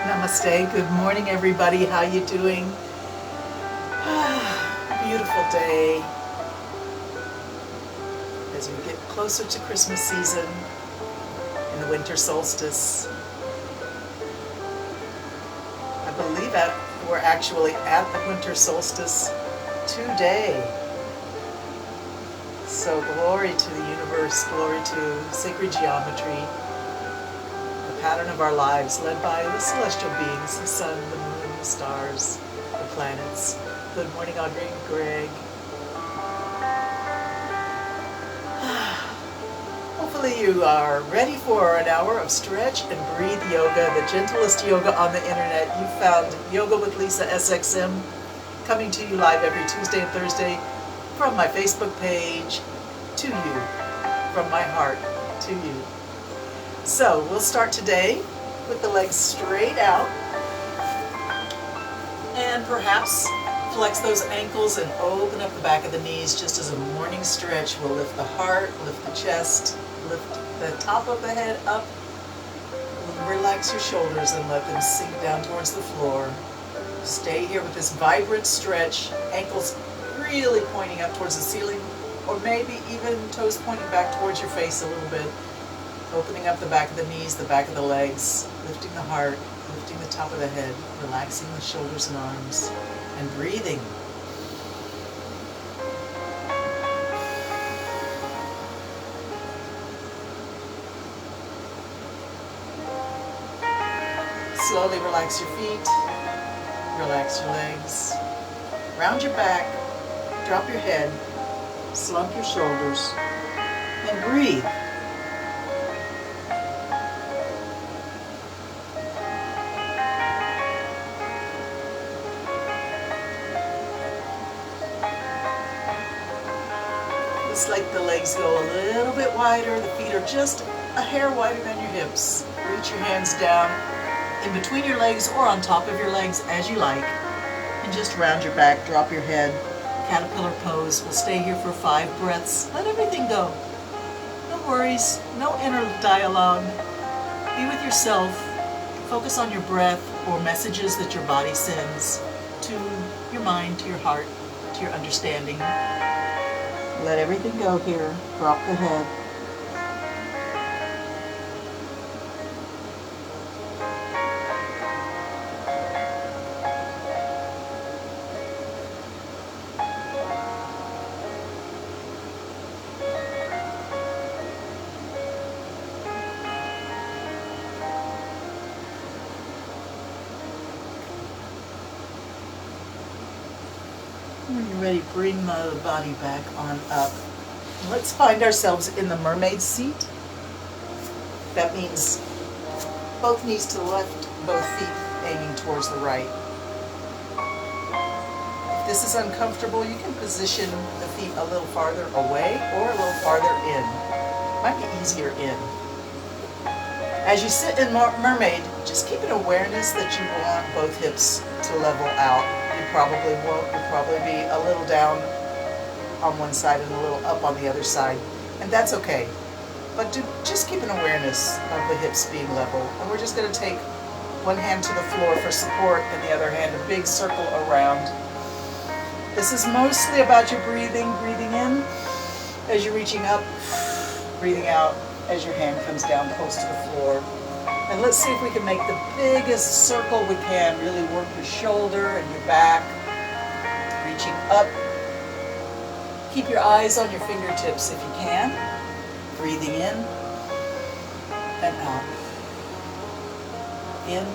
Namaste. Good morning, everybody. How you doing? Beautiful day. As we get closer to Christmas season and the winter solstice. I believe that we're actually at the winter solstice today. So glory to the universe, glory to sacred geometry. Pattern of our lives, led by the celestial beings, the sun, the moon, the stars, the planets. Good morning, Audrey and Greg. Hopefully you are ready for an hour of stretch and breathe yoga, the gentlest yoga on the internet. You found Yoga with Lisa SXM, coming to you live every Tuesday and Thursday from my Facebook page to you, from my heart to you. So we'll start today with the legs straight out, and perhaps flex those ankles and open up the back of the knees just as a morning stretch. We'll lift the heart, lift the chest, lift the top of the head up, relax your shoulders and let them sink down towards the floor. Stay here with this vibrant stretch, ankles really pointing up towards the ceiling, or maybe even toes pointing back towards your face a little bit. Opening up the back of the knees, the back of the legs, lifting the heart, lifting the top of the head, relaxing the shoulders and arms, and breathing. Slowly relax your feet, relax your legs, round your back, drop your head, slump your shoulders, and breathe. It's like the legs go a little bit wider, the feet are just a hair wider than your hips. Reach your hands down in between your legs or on top of your legs as you like. And just round your back, drop your head. Caterpillar pose. We'll stay here for 5 breaths. Let everything go. No worries, no inner dialogue. Be with yourself. Focus on your breath or messages that your body sends to your mind, to your heart, to your understanding. Let everything go here. Drop the head. When you're ready, bring the body back on up. Let's find ourselves in the mermaid seat. That means both knees to the left, both feet aiming towards the right. If this is uncomfortable, you can position the feet a little farther away or a little farther in. Might be easier in. As you sit in mermaid, just keep an awareness that you want both hips to level out. You probably won't. You'll probably be a little down on one side and a little up on the other side, and that's okay. But just keep an awareness of the hips being level. And we're just going to take one hand to the floor for support and the other hand a big circle around. This is mostly about your breathing. Breathing in as you're reaching up, breathing out as your hand comes down close to the floor. And let's see if we can make the biggest circle we can. Really work your shoulder and your back, reaching up Keep your eyes on your fingertips if you can. Breathing in and out. In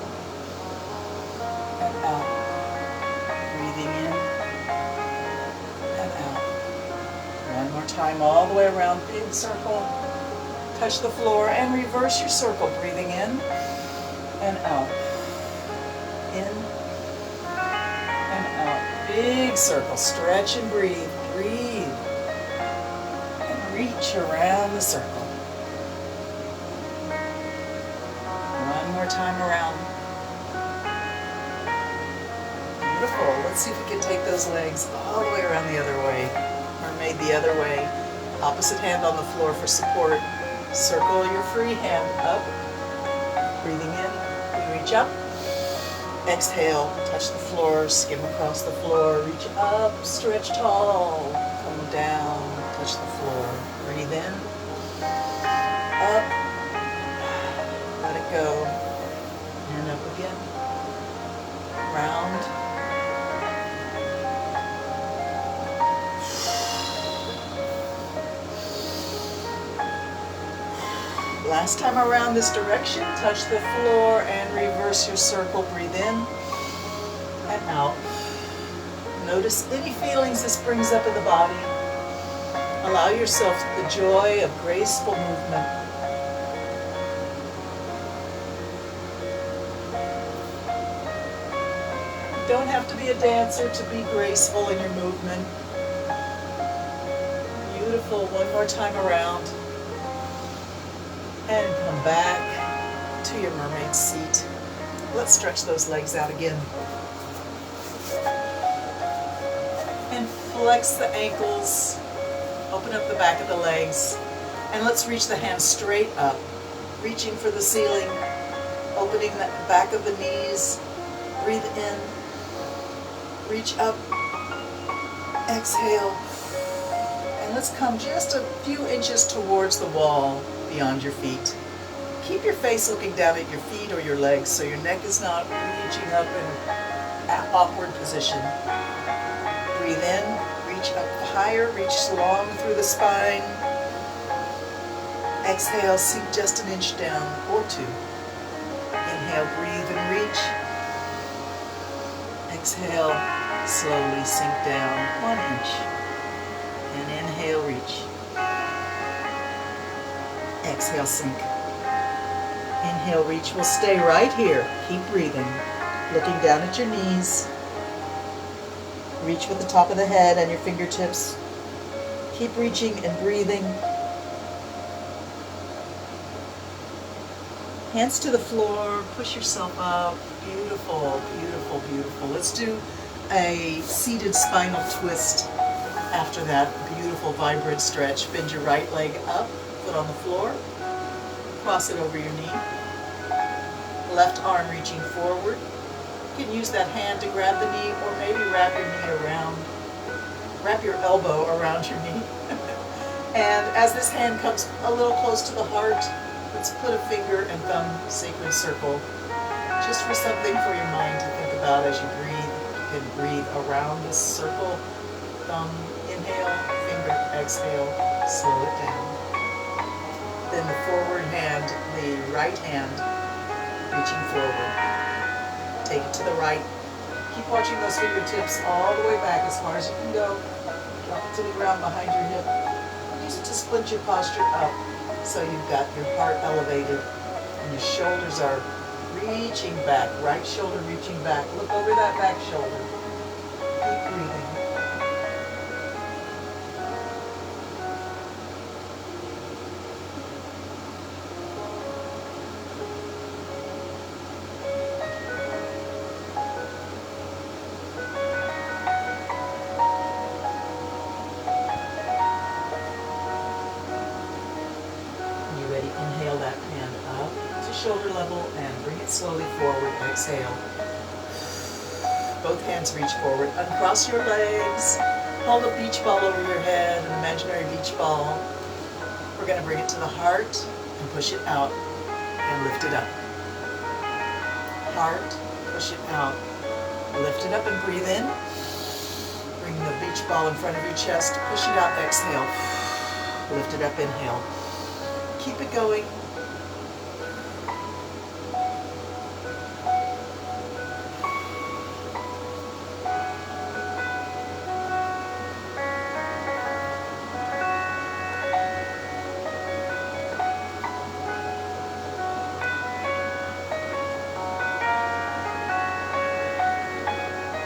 and out. Breathing in and out. One more time, all the way around, big circle. Touch the floor and reverse your circle. Breathing in and out. In and out. Big circle. Stretch and breathe. Breathe. And reach around the circle. One more time around. Beautiful. Let's see if we can take those legs all the way around the other way. Mermaid the other way. Opposite hand on the floor for support. Circle your free hand up. Breathing in, you reach up. Exhale, touch the floor, skim across the floor, reach up, stretch tall. Come down, touch the floor. Breathe in, up, let it go, and up again. Round. Last time around this direction, touch the floor and reverse your circle. Breathe in and out. Notice any feelings this brings up in the body. Allow yourself the joy of graceful movement. You don't have to be a dancer to be graceful in your movement. Beautiful. One more time around. And come back to your mermaid seat. Let's stretch those legs out again. And flex the ankles. Open up the back of the legs. And let's reach the hands straight up. Reaching for the ceiling. Opening the back of the knees. Breathe in. Reach up. Exhale. And let's come just a few inches towards the wall. Beyond your feet. Keep your face looking down at your feet or your legs so your neck is not reaching up in an awkward position. Breathe in, reach up higher, reach long through the spine. Exhale, sink just an inch down or two. Inhale, breathe and reach. Exhale, slowly sink down 1 inch. And inhale, reach. Exhale, sink. Inhale, reach. We'll stay right here. Keep breathing. Looking down at your knees. Reach with the top of the head and your fingertips. Keep reaching and breathing. Hands to the floor. Push yourself up. Beautiful, beautiful, beautiful. Let's do a seated spinal twist after that beautiful, vibrant stretch. Bend your right leg up. Foot on the floor, cross it over your knee, left arm reaching forward. You can use that hand to grab the knee or maybe wrap your knee around, wrap your elbow around your knee. And as this hand comes a little close to the heart, let's put a finger and thumb sacred circle, just for something for your mind to think about as you breathe. You can breathe around this circle, thumb, inhale, finger, exhale, slow it down. Then the forward hand, the right hand, reaching forward. Take it to the right. Keep watching those fingertips all the way back as far as you can go. Drop it to the ground behind your hip. Use it to split your posture up so you've got your heart elevated and your shoulders are reaching back. Right shoulder reaching back. Look over that back shoulder. Keep breathing. Inhale that hand up to shoulder level and bring it slowly forward. Exhale. Both hands reach forward. Uncross your legs. Hold a beach ball over your head, an imaginary beach ball. We're going to bring it to the heart and push it out and lift it up. Heart, push it out. Lift it up and breathe in. Bring the beach ball in front of your chest. Push it out, exhale. Lift it up, inhale. Keep it going.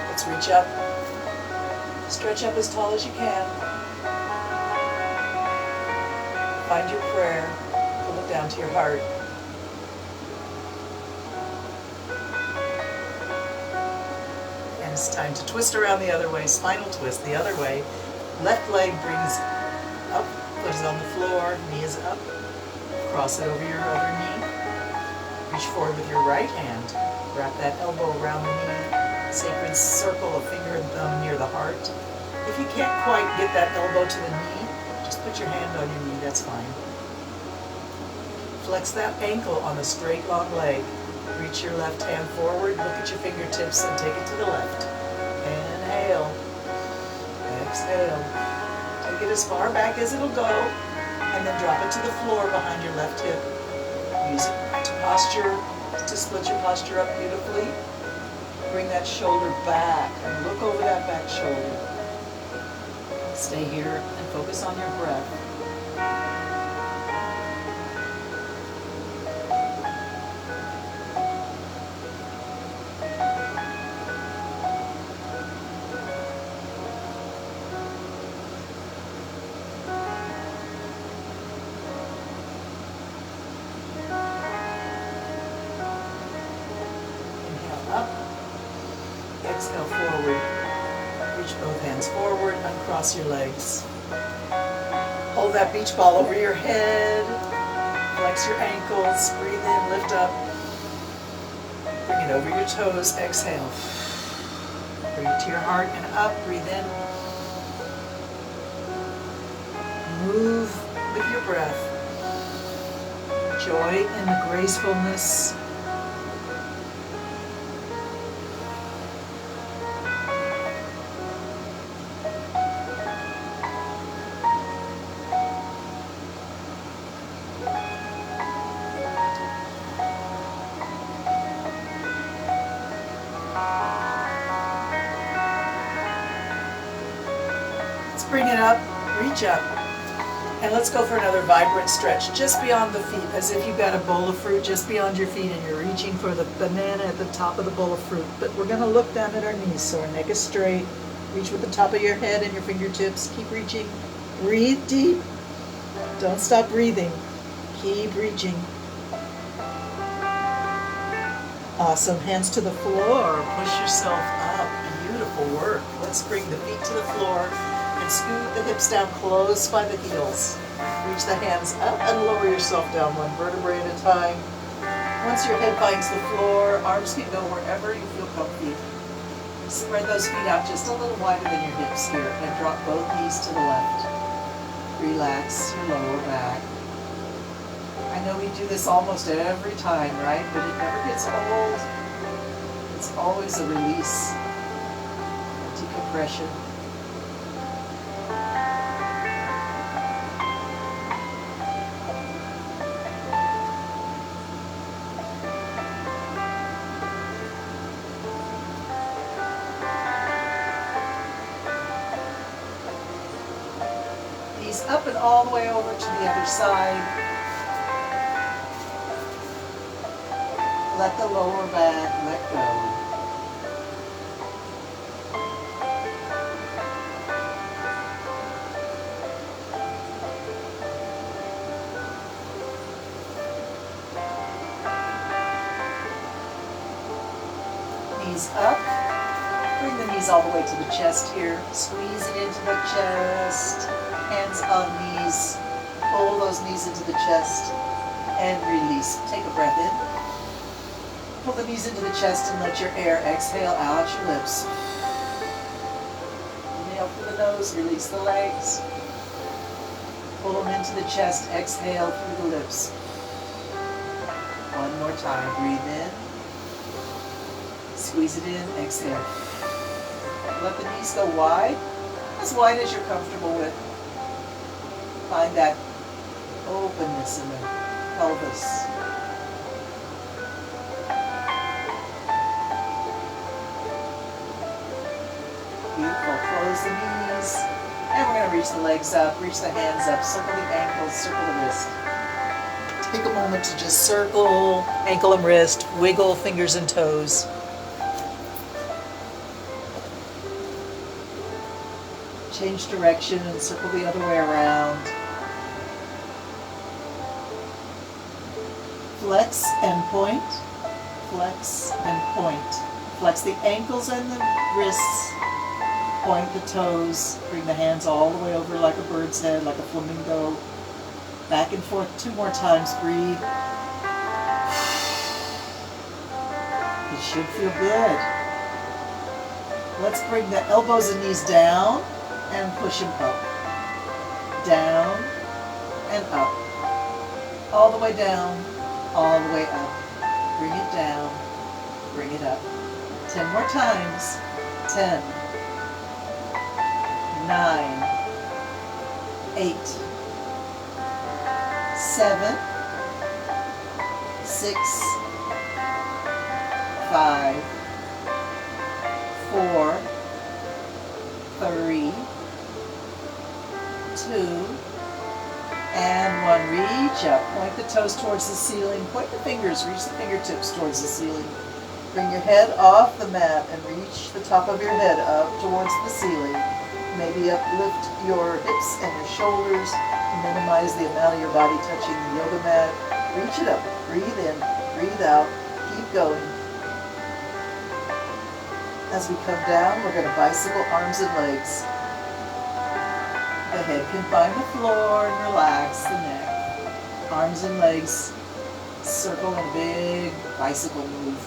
Let's reach up. Stretch up as tall as you can. Find your prayer. Pull it down to your heart. And it's time to twist around the other way. Spinal twist the other way. Left leg brings up, foot is on the floor, knee is up. Cross it over your other knee. Reach forward with your right hand. Wrap that elbow around the knee. Sacred circle of finger and thumb near the heart. If you can't quite get that elbow to the knee, just put your hand on your knee, that's fine. Flex that ankle on the straight long leg. Reach your left hand forward, look at your fingertips and take it to the left. Inhale. Exhale. Take it as far back as it'll go, and then drop it to the floor behind your left hip. Use it to posture, to split your posture up beautifully. Bring that shoulder back and look over that back shoulder. Stay here and focus on your breath. Inhale up. Exhale forward. Reach both hands forward, uncross your legs. Hold that beach ball over your head. Flex your ankles. Breathe in, lift up. Bring it over your toes. Exhale. Bring it to your heart and up. Breathe in. Move with your breath. Joy in the gracefulness. Bring it up, reach up, and let's go for another vibrant stretch just beyond the feet, as if you've got a bowl of fruit just beyond your feet and you're reaching for the banana at the top of the bowl of fruit. But we're going to look down at our knees so our neck is straight. Reach with the top of your head and your fingertips. Keep reaching. Breathe deep. Don't stop breathing. Keep reaching. Awesome. Hands to the floor. Push yourself up. Beautiful work. Let's bring the feet to the floor. And scoot the hips down close by the heels. Reach the hands up and lower yourself down one vertebrae at a time. Once your head finds the floor, arms can go wherever you feel comfy. Spread those feet out just a little wider than your hips here and drop both knees to the left. Relax your lower back. I know we do this almost every time, right? But it never gets old. It's always a release, a decompression. Up and all the way over to the other side. Let the lower back let go. Knees up. Bring the knees all the way to the chest here. Squeeze it into the chest. Hands on knees. Pull those knees into the chest and release. Take a breath in. Pull the knees into the chest and let your air exhale out your lips. Inhale through the nose, release the legs. Pull them into the chest, exhale through the lips. One more time. Breathe in. Squeeze it in, exhale. Let the knees go wide. as wide as you're comfortable with. Find that openness in the pelvis. Beautiful. Close the knees. And we're going to reach the legs up, reach the hands up, circle the ankles, circle the wrist. Take a moment to just circle ankle and wrist, wiggle fingers and toes. Change direction and circle the other way around. Flex and point. Flex and point. Flex the ankles and the wrists. Point the toes. Bring the hands all the way over like a bird's head, like a flamingo. Back and forth 2 more times. Breathe. It should feel good. Let's bring the elbows and knees down and push them up. Down and up. All the way down, all the way up. Bring it down, bring it up. 10 more times. 10, 9, 8, 7, 6, 5, 4, 3, 2, and 1. Reach up. Point the toes towards the ceiling. Point the fingers. Reach the fingertips towards the ceiling. Bring your head off the mat and reach the top of your head up towards the ceiling. Maybe uplift your hips and your shoulders. Minimize the amount of your body touching the yoga mat. Reach it up. Breathe in. Breathe out. Keep going. As we come down, we're going to bicycle arms and legs. The head can find the floor and relax the neck. Arms and legs circle in a big bicycle move.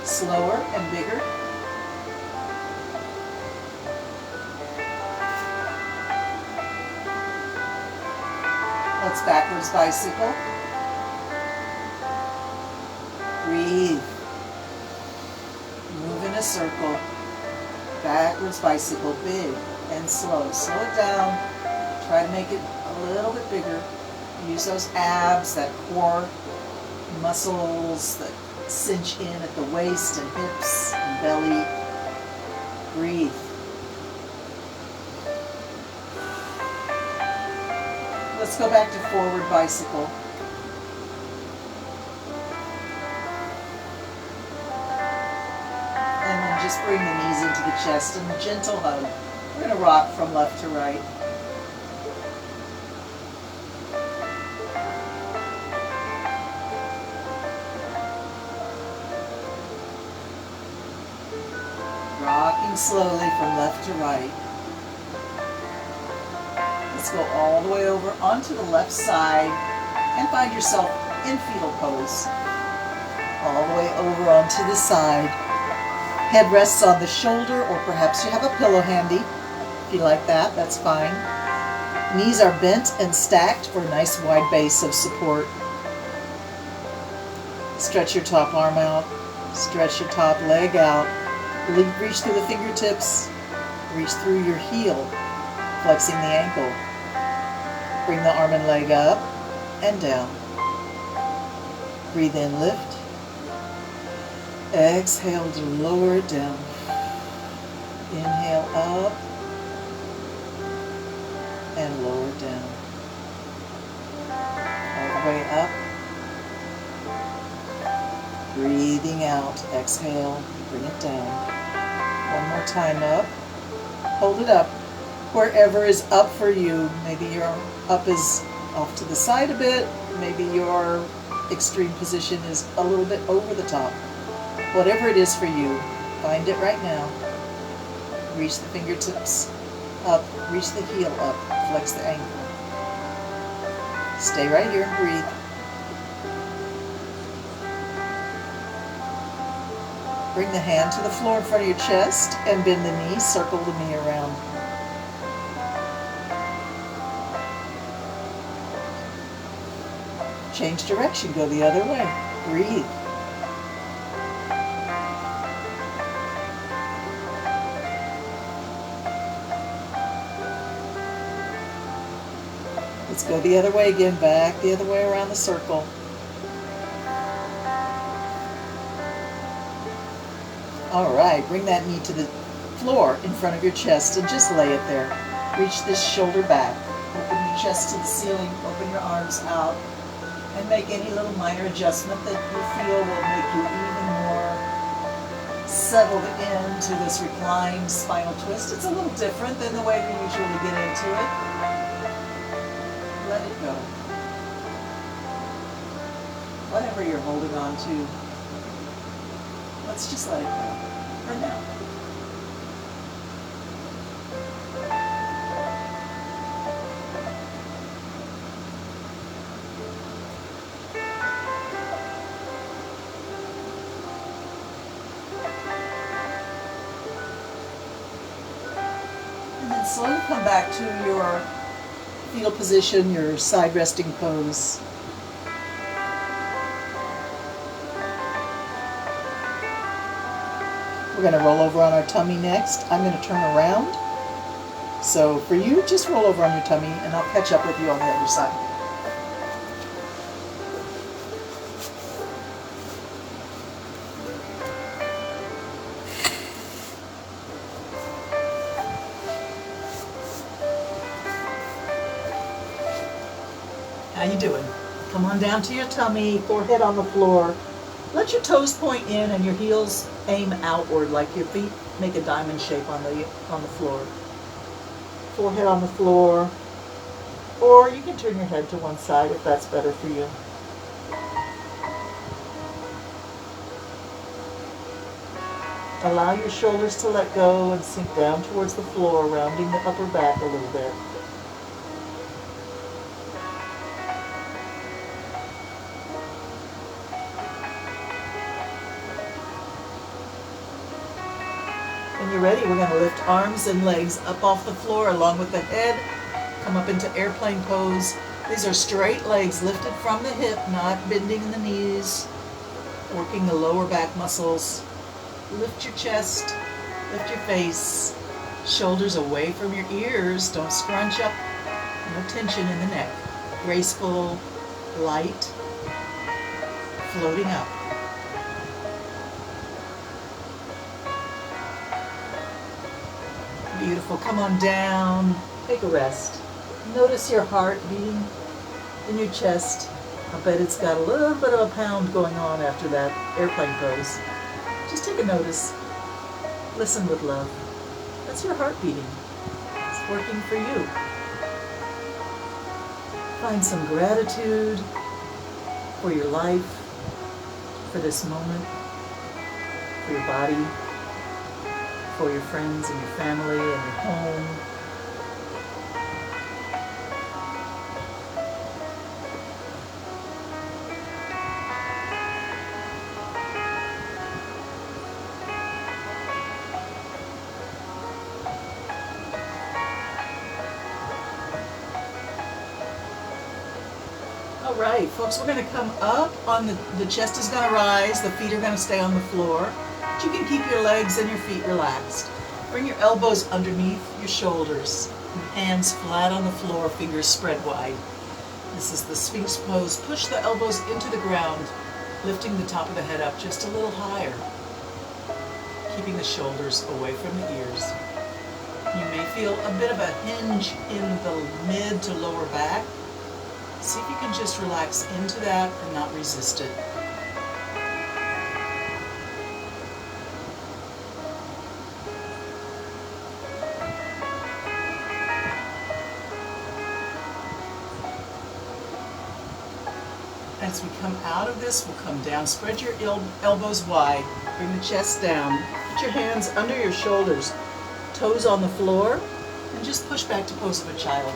Slower and bigger. Let's backwards bicycle. Breathe. Move in a circle. Backwards bicycle, big and slow. Slow it down. Try to make it a little bit bigger. Use those abs, that core muscles that cinch in at the waist and hips and belly. Breathe. Let's go back to forward bicycle. And then just bring the knees into the chest and a gentle hug. We're going to rock from left to right. Rocking slowly from left to right. Let's go all the way over onto the left side and find yourself in fetal pose. All the way over onto the side. Head rests on the shoulder, or perhaps you have a pillow handy. If you like that, that's fine. Knees are bent and stacked for a nice wide base of support. Stretch your top arm out. Stretch your top leg out. Reach through the fingertips. Reach through your heel, flexing the ankle. Bring the arm and leg up and down. Breathe in, lift. Exhale to lower it down. Inhale up and lower it down. All the way up. Breathing out. Exhale. Bring it down. One more time up. Hold it up. Wherever is up for you. Maybe your up is off to the side a bit. Maybe your extreme position is a little bit over the top. Whatever it is for you, find it right now. Reach the fingertips up. Reach the heel up. Flex the ankle. Stay right here and breathe. Bring the hand to the floor in front of your chest and bend the knee. Circle the knee around. Change direction. Go the other way. Breathe. Let's go the other way again, back the other way around the circle. All right, bring that knee to the floor in front of your chest and just lay it there. Reach this shoulder back. Open your chest to the ceiling, open your arms out, and make any little minor adjustment that you feel will make you even more settled into this reclined spinal twist. It's a little different than the way we usually get into it. Let it go. Whatever you're holding on to, let's just let it go for now. And then slowly come back to your fetal position, your side resting pose. We're going to roll over on our tummy next. I'm going to turn around. So for you, just roll over on your tummy and I'll catch up with you on the other side. How you doing? Come on down to your tummy, forehead on the floor. Let your toes point in and your heels aim outward, like your feet make a diamond shape on the floor. Forehead on the floor. Or you can turn your head to one side if that's better for you. Allow your shoulders to let go and sink down towards the floor, rounding the upper back a little bit. When you're ready, we're going to lift arms and legs up off the floor along with the head. Come up into airplane pose. These are straight legs lifted from the hip, not bending in the knees, working the lower back muscles. Lift your chest, lift your face, shoulders away from your ears. Don't scrunch up, no tension in the neck. Graceful, light, floating up. Beautiful. Come on down. Take a rest. Notice your heart beating in your chest. I bet it's got a little bit of a pound going on after that airplane pose. Just take a notice. Listen with love. That's your heart beating. It's working for you. Find some gratitude for your life, for this moment, for your body, for your friends and your family and your home. All right, folks, we're going to come up on the chest is going to rise, the feet are going to stay on the floor. But you can keep your legs and your feet relaxed. Bring your elbows underneath your shoulders, hands flat on the floor, fingers spread wide. This is the Sphinx pose. Push the elbows into the ground, lifting the top of the head up just a little higher, keeping the shoulders away from the ears. You may feel a bit of a hinge in the mid to lower back. See if you can just relax into that and not resist it. As we come out of this, we'll come down. Spread your elbows wide. Bring the chest down. Put your hands under your shoulders. Toes on the floor. And just push back to pose of a child.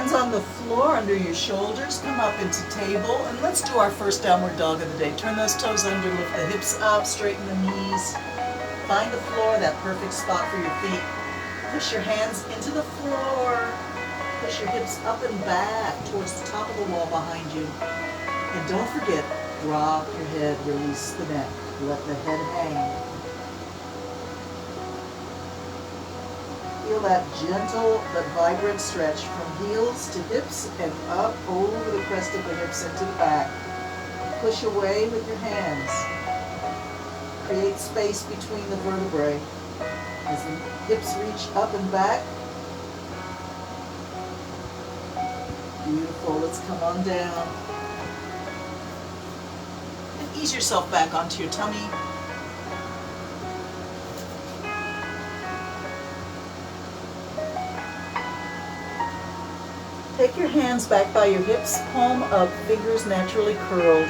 Hands on the floor under your shoulders, come up into table, and let's do our first downward dog of the day. Turn those toes under, lift the hips up, straighten the knees. Find the floor, that perfect spot for your feet. Push your hands into the floor. Push your hips up and back towards the top of the wall behind you. And don't forget, drop your head, release the neck. Let the head hang. Feel that gentle but vibrant stretch from heels to hips and up over the crest of the hips into the back. Push away with your hands. Create space between the vertebrae. As the hips reach up and back. Beautiful. Let's come on down. And ease yourself back onto your tummy. Take your hands back by your hips, palm up, fingers naturally curled.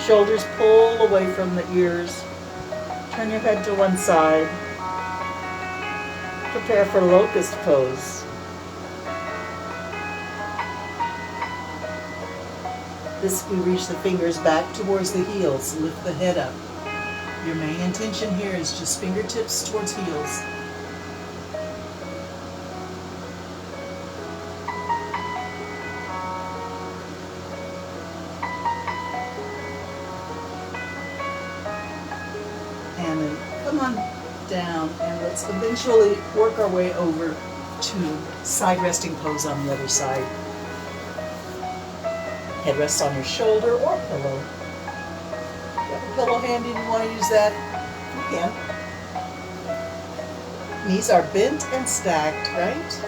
Shoulders pull away from the ears. Turn your head to one side. Prepare for locust pose. We reach the fingers back towards the heels. Lift the head up. Your main intention here is just fingertips towards heels. And then come on down, and let's eventually work our way over to side resting pose on the other side. Head rests on your shoulder or pillow. If you have a pillow handy and you want to use that, you can. Knees are bent and stacked, right?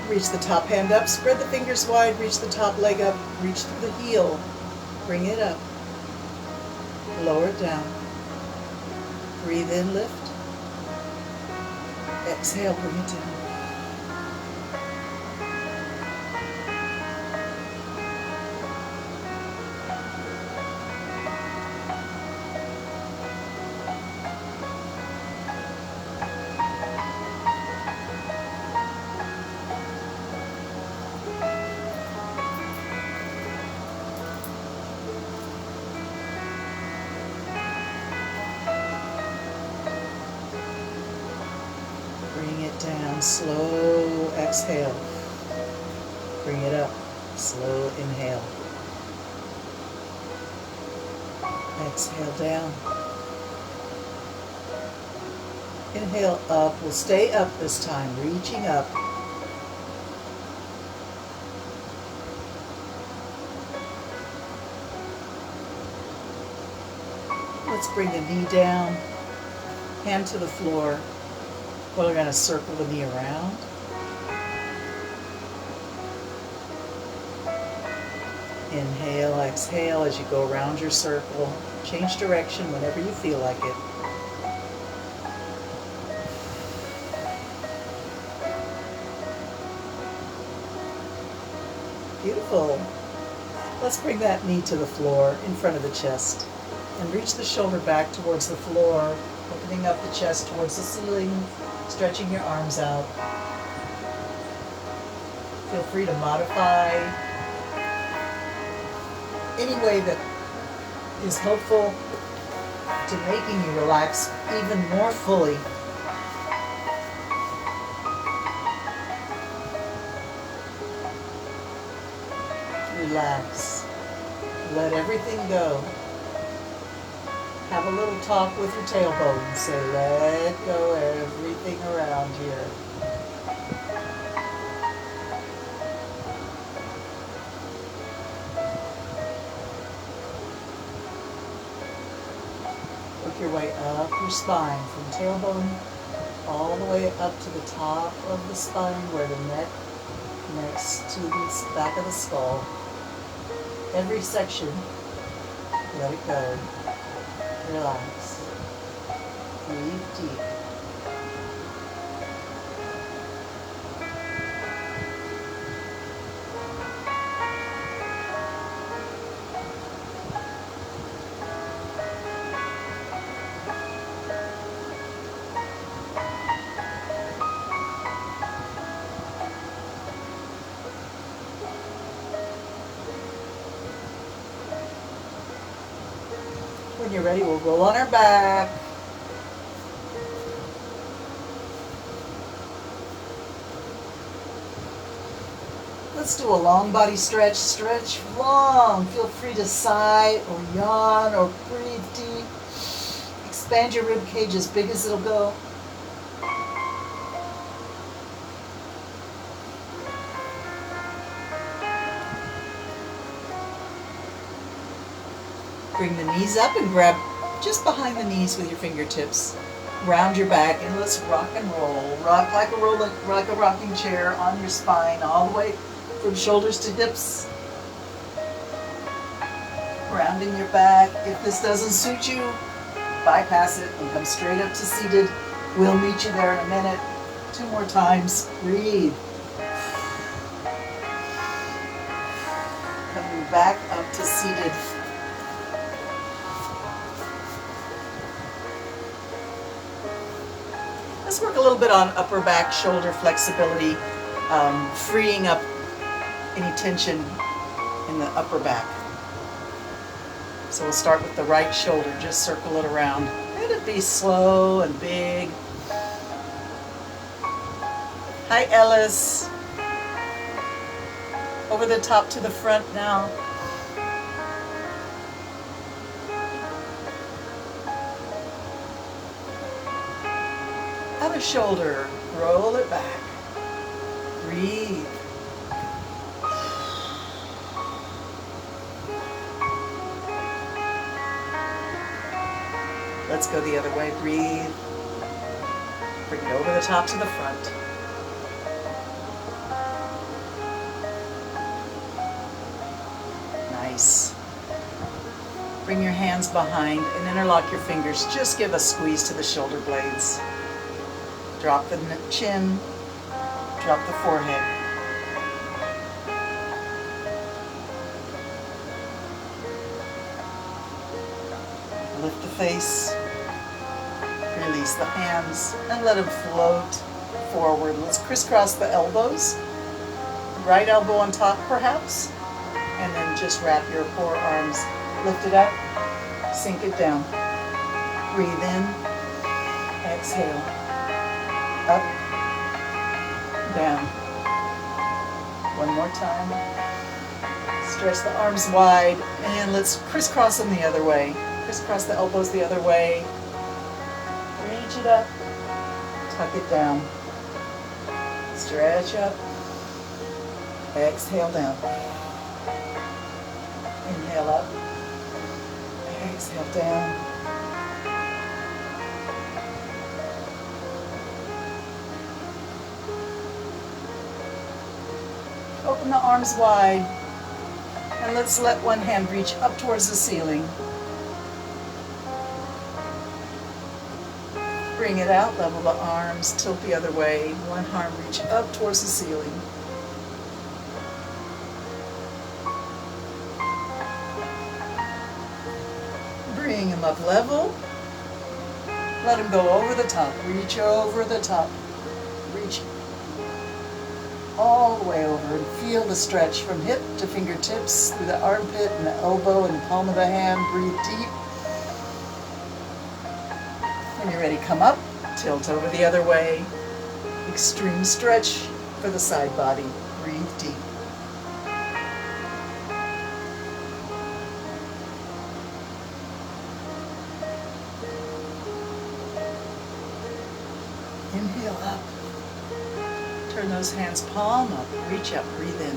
Reach the top hand up, spread the fingers wide, reach the top leg up, reach the heel. Bring it up. Lower it down. Breathe in, lift. Exhale, bring it down. Bring it down, slow exhale. Bring it up, slow inhale. Exhale down. Inhale up, we'll stay up this time, reaching up. Let's bring the knee down, hand to the floor. We're going to circle the knee around. Inhale, exhale as you go around your circle. Change direction whenever you feel like it. Beautiful. Let's bring that knee to the floor in front of the chest and reach the shoulder back towards the floor, opening up the chest towards the ceiling. Stretching your arms out. Feel free to modify any way that is helpful to making you relax even more fully. Relax. Let everything go. Have a little talk with your tailbone and say, let go everything around here. Work your way up your spine from tailbone all the way up to the top of the spine where the neck connects to the back of the skull. Every section, let it go. Relax. Breathe deep. When you're ready, we'll roll on our back. Let's do a long body stretch. Stretch long. Feel free to sigh or yawn or breathe deep. Expand your rib cage as big as it'll go. Bring the knees up and grab just behind the knees with your fingertips. Round your back and let's rock and roll. Rock like a rocking chair on your spine, all the way from shoulders to hips. Rounding your back. If this doesn't suit you, bypass it and come straight up to seated. We'll meet you there in a minute. 2 more times. Breathe. Coming back up to seated. Let's work a little bit on upper back, shoulder flexibility, freeing up any tension in the upper back. So we'll start with the right shoulder, just circle it around. Let it be slow and big. Hi, Ellis. Over the top to the front now. Other shoulder, roll it back. Breathe. Let's go the other way. Breathe. Bring it over the top to the front. Nice. Bring your hands behind and interlock your fingers. Just give a squeeze to the shoulder blades. Drop the chin, drop the forehead. Lift the face, release the hands, and let them float forward. Let's crisscross the elbows. Right elbow on top, perhaps, and then just wrap your forearms. Lift it up, sink it down. Breathe in, exhale. Up, down. One more time. Stretch the arms wide and let's crisscross them the other way. Crisscross the elbows the other way. Reach it up. Tuck it down. Stretch up. Exhale down. Inhale up. Exhale down. Open the arms wide, and let's let one hand reach up towards the ceiling. Bring it out, level the arms, tilt the other way. One arm reach up towards the ceiling. Bring them up level. Let them go over the top. Reach over the top. Reach all the way over and feel the stretch from hip to fingertips, through the armpit and the elbow and the palm of the hand. Breathe deep. When you're ready, come up, tilt over the other way. Extreme stretch for the side body. Breathe deep. Inhale up. Turn those hands palm up, reach up, breathe in.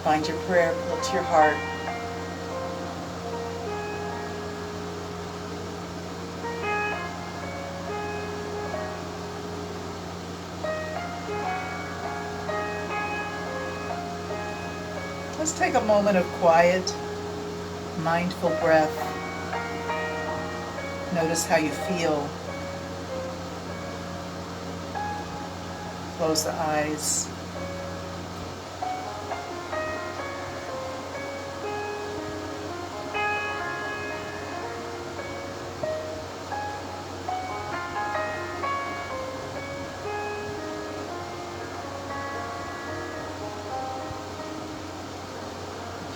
Find your prayer, pull to your heart. Let's take a moment of quiet, mindful breath. Notice how you feel. Close the eyes.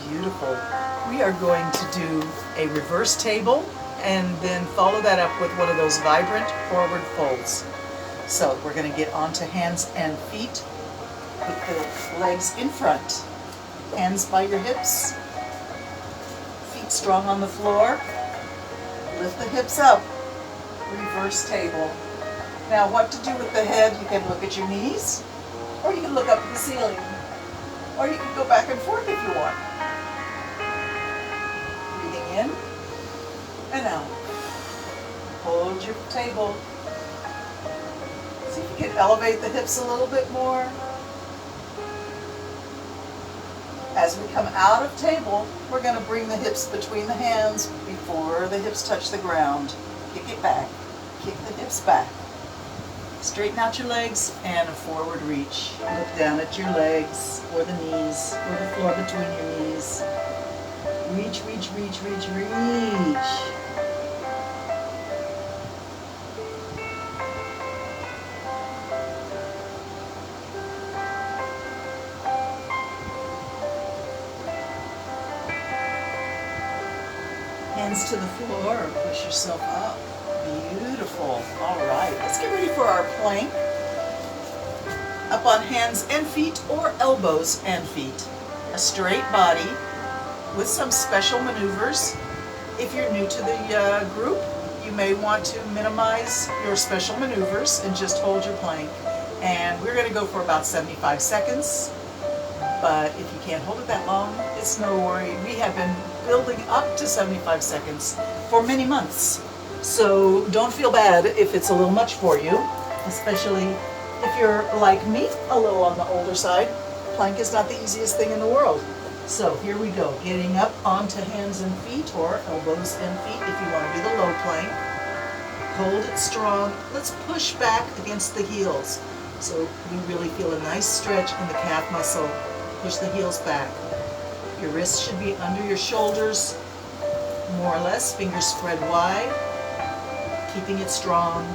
Beautiful. beautiful. We are going to do a reverse table and then follow that up with one of those vibrant forward folds. So we're going to get onto hands and feet with the legs in front. Hands by your hips, feet strong on the floor. Lift the hips up, reverse table. Now what to do with the head, you can look at your knees, or you can look up at the ceiling, or you can go back and forth if you want. Breathing in and out. Hold your table. See if you can elevate the hips a little bit more. As we come out of table, we're going to bring the hips between the hands before the hips touch the ground. Kick it back. Kick the hips back. Straighten out your legs and a forward reach. Look down at your legs or the knees or the floor between your knees. Reach, reach, reach, reach, reach. Hands to the floor or push yourself up. Beautiful. All right, let's get ready for our plank. Up on hands and feet or elbows and feet. A straight body with some special maneuvers. If you're new to the group, you may want to minimize your special maneuvers and just hold your plank. And we're going to go for about 75 seconds. But if you can't hold it that long, it's no worry. We have been building up to 75 seconds for many months. So don't feel bad if it's a little much for you, especially if you're like me, a little on the older side. Plank is not the easiest thing in the world. So here we go, getting up onto hands and feet or elbows and feet if you want to do the low plank. Hold it strong. Let's push back against the heels. So we really feel a nice stretch in the calf muscle. Push the heels back. Your wrists should be under your shoulders, more or less, fingers spread wide, keeping it strong.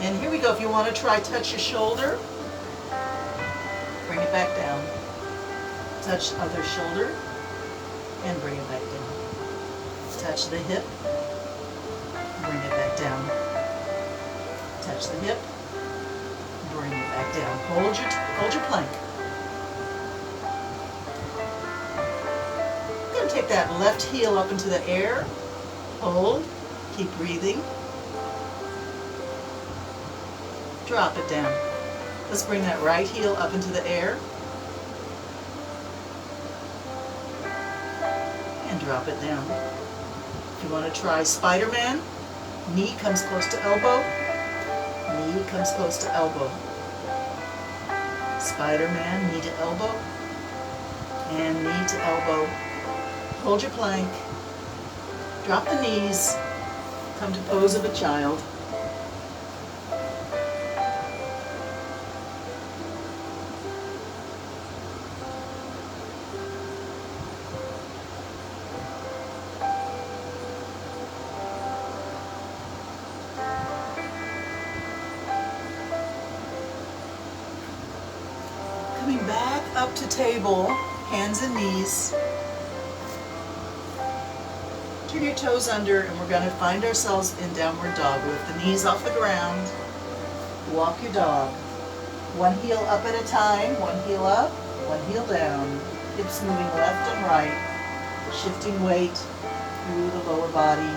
And here we go, if you want to try touch your shoulder, bring it back down. Touch other shoulder, and bring it back down. Touch the hip, bring it back down. Touch the hip, bring it back down. Hold your plank. Take that left heel up into the air, hold, keep breathing, drop it down. Let's bring that right heel up into the air, and drop it down. If you want to try Spider-Man, knee comes close to elbow, knee comes close to elbow. Spider-Man, knee to elbow, and knee to elbow. Hold your plank, drop the knees, come to pose of a child. Coming back up to table, hands and knees. Turn your toes under, and we're going to find ourselves in downward dog. Lift the knees off the ground. Walk your dog. One heel up at a time. One heel up, one heel down. Hips moving left and right. Shifting weight through the lower body.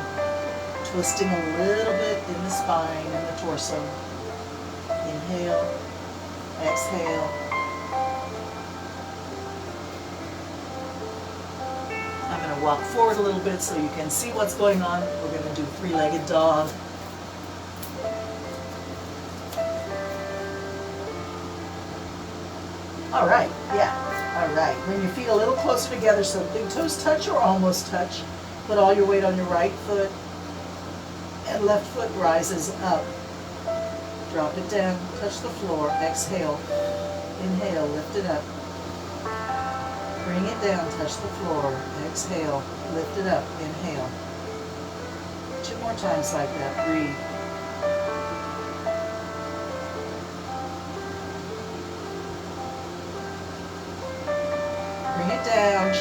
Twisting a little bit in the spine and the torso. Inhale. Exhale. I'm going to walk forward a little bit so you can see what's going on. We're going to do three-legged dog. All right, yeah, all right. Bring your feet a little closer together so the big toes touch or almost touch. Put all your weight on your right foot, and left foot rises up. Drop it down, touch the floor, exhale. Inhale, lift it up. Bring it down, touch the floor, exhale, lift it up, inhale. 2 more times like that, breathe.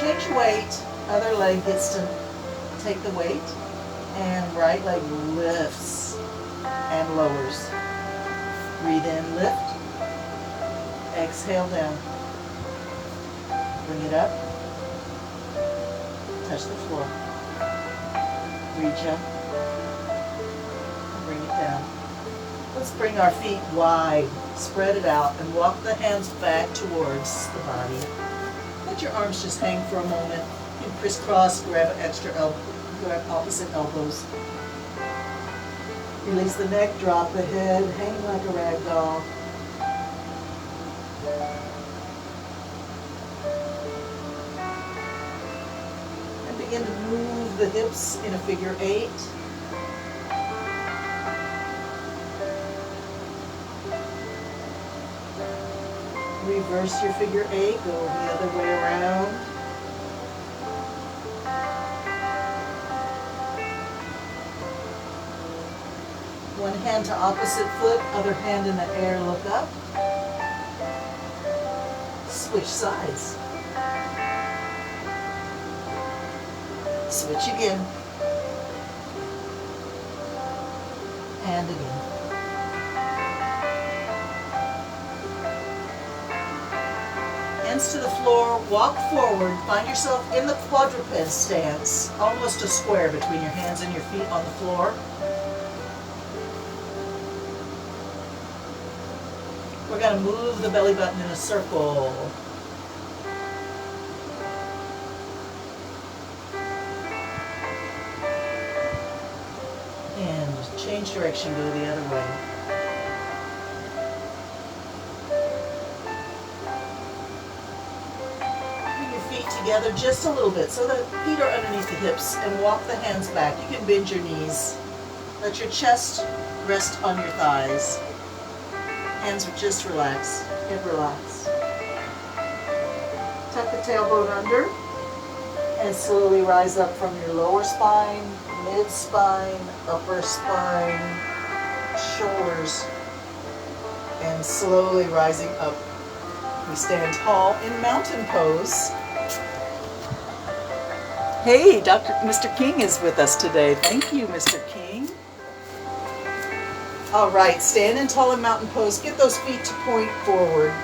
change weight, other leg gets to take the weight, and right leg lifts and lowers. Breathe in, lift. Exhale down. Bring it up. Touch the floor. Reach up. And bring it down. Let's bring our feet wide. Spread it out and walk the hands back towards the body. Let your arms just hang for a moment. You can crisscross, grab extra elbow, grab opposite elbows. Release the neck, drop the head, hang like a rag doll. And begin to move the hips in a figure 8. Reverse your figure 8, go the other way around. One hand to opposite foot, other hand in the air, look up. Switch sides. Switch again. And again. Hands to the floor, walk forward, find yourself in the quadruped stance, almost a square between your hands and your feet on the floor. We're going to move the belly button in a circle. And change direction, go the other way. Together just a little bit so the feet are underneath the hips, and walk the hands back. You can bend your knees. Let your chest rest on your thighs. Hands are just relaxed. Head relaxed. Tuck the tailbone under and slowly rise up from your lower spine, mid spine, upper spine, shoulders, and slowly rising up. We stand tall in mountain pose. Hey, Mr. King is with us today. Thank you, Mr. King. All right, stand in tall in mountain pose. Get those feet to point forward.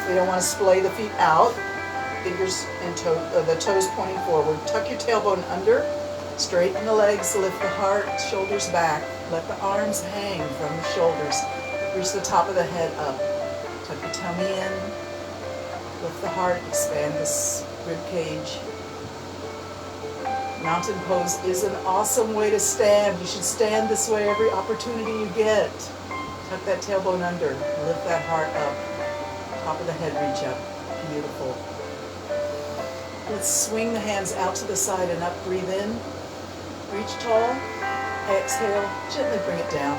We don't want to splay the feet out. Fingers and the toes pointing forward. Tuck your tailbone under. Straighten the legs. Lift the heart, shoulders back. Let the arms hang from the shoulders. Reach the top of the head up. Tuck your tummy in. Lift the heart. Expand this rib cage. Mountain pose is an awesome way to stand. You should stand this way every opportunity you get. Tuck that tailbone under. Lift that heart up. Top of the head, reach up. Beautiful. Let's swing the hands out to the side and up. Breathe in. Reach tall. Exhale. Gently bring it down.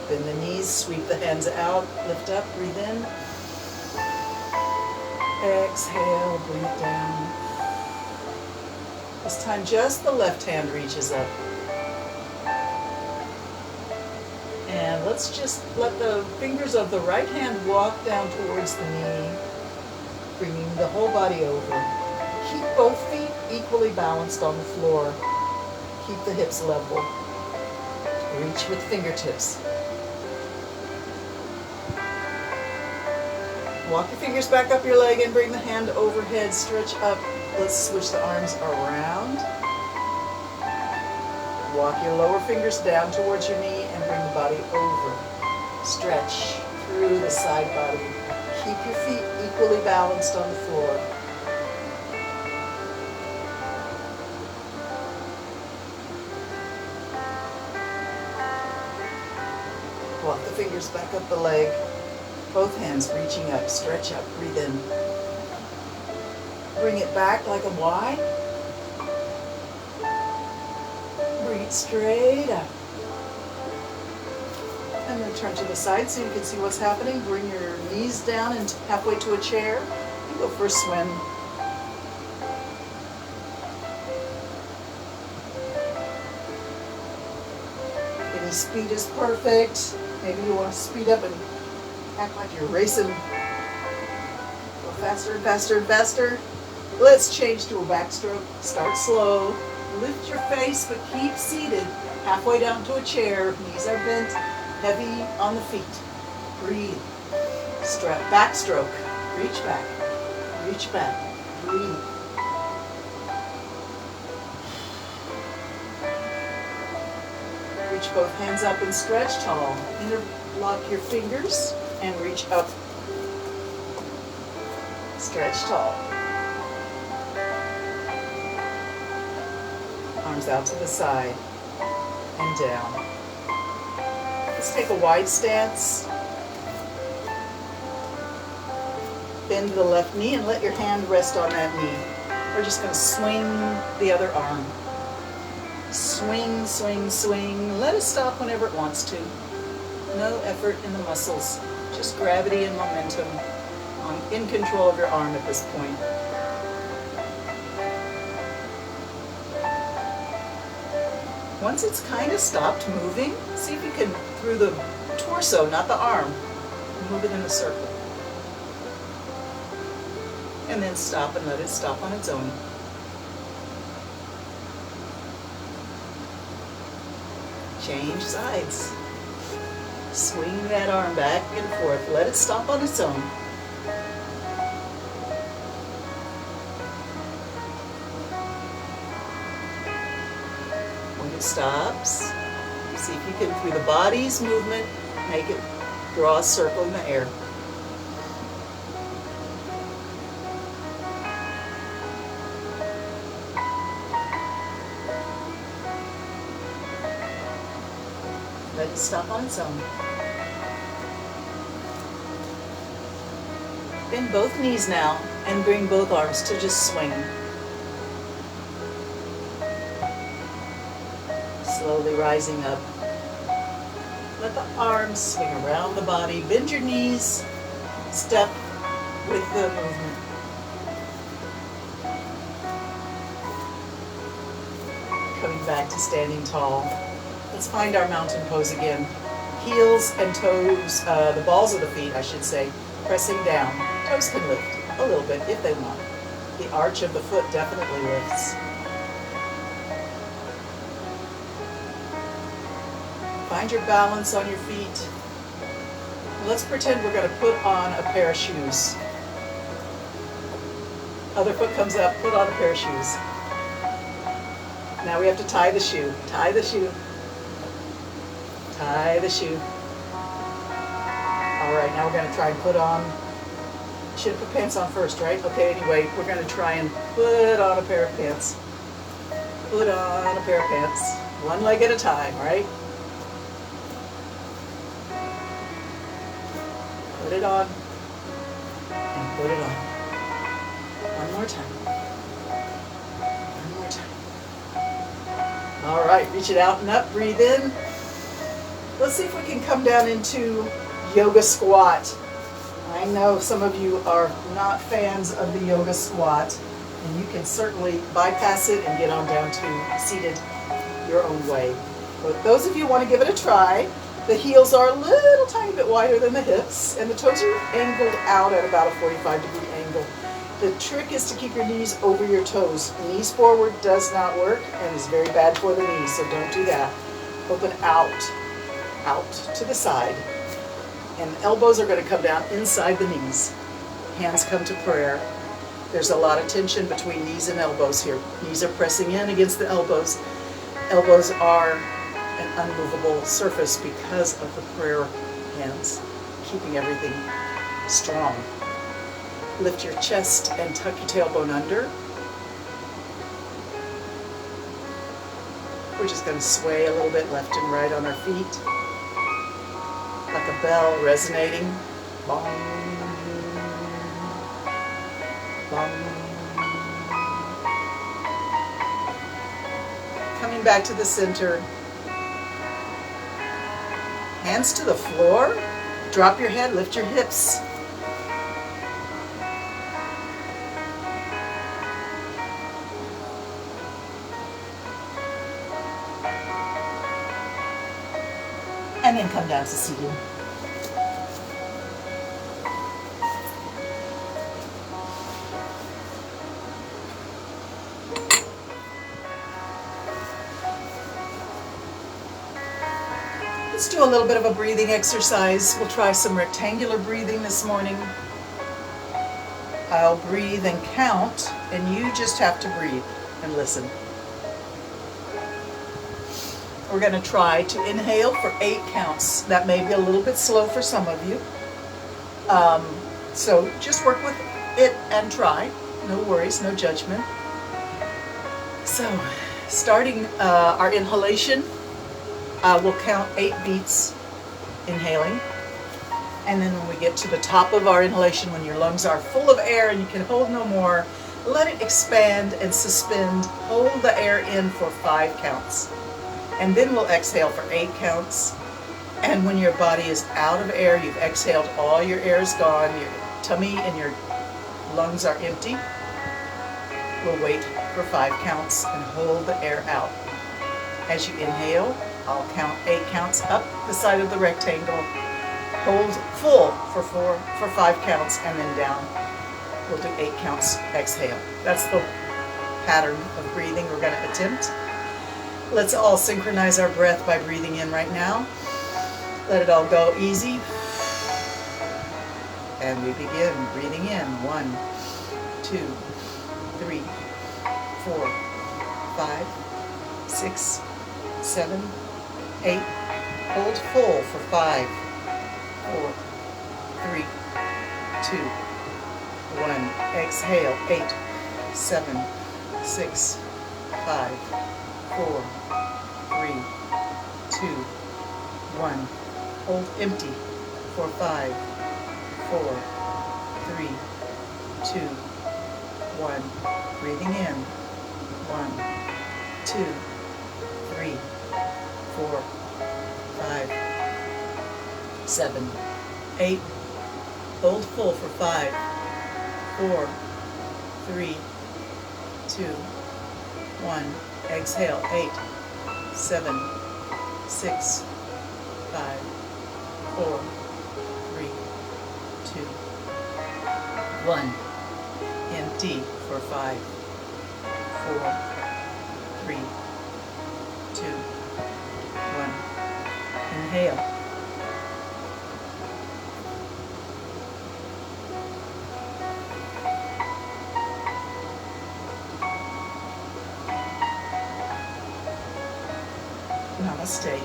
Bend the knees. Sweep the hands out. Lift up. Breathe in. Exhale. Bring it down. This time just the left hand reaches up. And let's just let the fingers of the right hand walk down towards the knee, bringing the whole body over. Keep both feet equally balanced on the floor. Keep the hips level. Reach with fingertips. Walk your fingers back up your leg and bring the hand overhead. Stretch up. Let's switch the arms around. Walk your lower fingers down towards your knee and bring the body over. Stretch through the side body. Keep your feet equally balanced on the floor. Walk the fingers back up the leg. Both hands reaching up. Stretch up. Breathe in. Bring it back like a Y. Bring it straight up. And then turn to the side so you can see what's happening. Bring your knees down and halfway to a chair. And go for a swim. Any speed is perfect. Maybe you want to speed up and act like you're racing. Go faster and faster and faster. Let's change to a backstroke. Start slow. Lift your face, but keep seated. Halfway down to a chair. Knees are bent, heavy on the feet. Breathe. Backstroke. Reach back. Reach back. Breathe. Reach both hands up and stretch tall. Interlock your fingers and reach up. Stretch tall. Arms out to the side and down. Let's take a wide stance. Bend the left knee and let your hand rest on that knee. We're just going to swing the other arm. Swing, swing, swing. Let it stop whenever it wants to. No effort in the muscles, just gravity and momentum in control of your arm at this point. Once it's kind of stopped moving, see if you can, through the torso, not the arm, move it in a circle. And then stop and let it stop on its own. Change sides. Swing that arm back and forth. Let it stop on its own. When it stops, see if you can, through the body's movement, make it draw a circle in the air. Let it stop on its own. Bend both knees now and bring both arms to just swing. Slowly rising up. Let the arms swing around the body. Bend your knees. Step with the movement. Coming back to standing tall. Let's find our mountain pose again. Heels and toes, the balls of the feet, I should say, pressing down. Toes can lift a little bit if they want. The arch of the foot definitely lifts. Find your balance on your feet. Let's pretend we're going to put on a pair of shoes. Other foot comes up, put on a pair of shoes. Now we have to tie the shoe. Tie the shoe. Tie the shoe. All right, now we're going to try and put on, should have put pants on first, right? Okay, anyway, we're going to try and put on a pair of pants. Put on a pair of pants. One leg at a time, right? Put it on and put it on. One more time. One more time. All right, reach it out and up, breathe in. Let's see if we can come down into yoga squat. I know some of you are not fans of the yoga squat, and you can certainly bypass it and get on down to seated your own way. But those of you who want to give it a try, the heels are a little tiny bit wider than the hips, and the toes are angled out at about a 45-degree angle. The trick is to keep your knees over your toes. Knees forward does not work and is very bad for the knees, so don't do that. Open out to the side, and the elbows are going to come down inside the knees. Hands come to prayer. There's a lot of tension between knees and elbows here. Knees are pressing in against the elbows. Elbows are an unmovable surface because of the prayer hands, keeping everything strong. Lift your chest and tuck your tailbone under. We're just going to sway a little bit left and right on our feet. Like a bell resonating. Bong, bong. Coming back to the center. Hands to the floor. Drop your head, lift your hips. And then come down to seated. let's do a little bit of a breathing exercise. We'll try some rectangular breathing this morning. I'll breathe and count, and you just have to breathe and listen. We're going to try to inhale for 8 counts. That may be a little bit slow for some of you. So just work with it and try. No worries, no judgment. So starting our inhalation, we'll count 8 beats inhaling. And then when we get to the top of our inhalation, when your lungs are full of air and you can hold no more, let it expand and suspend. Hold the air in for 5 counts. And then we'll exhale for 8 counts. And when your body is out of air, you've exhaled, all your air is gone, your tummy and your lungs are empty, we'll wait for 5 counts and hold the air out. As you inhale, I'll count 8 counts up the side of the rectangle. Hold full for 5 counts, and then down. We'll do 8 counts, exhale. That's the pattern of breathing we're going to attempt. Let's all synchronize our breath by breathing in right now. Let it all go easy. And we begin breathing in. 1, 2, 3, 4, 5, 6, 7, 8. Hold full for 5, 4, 3, 2, 1. Exhale. 8, 7, 6, 5, 4, 3, 2, 1. Hold empty for 5, 4, 3, 2, 1. Breathing in. 1, 2, 3, 4, 5, 7, 8. Hold full for 5, 4, 3, 2, 1. Exhale. 8, 7, 6, 5, 4, 3, 2, 1. Empty for 5, 4, 3, 2, 1. Inhale. Namaste.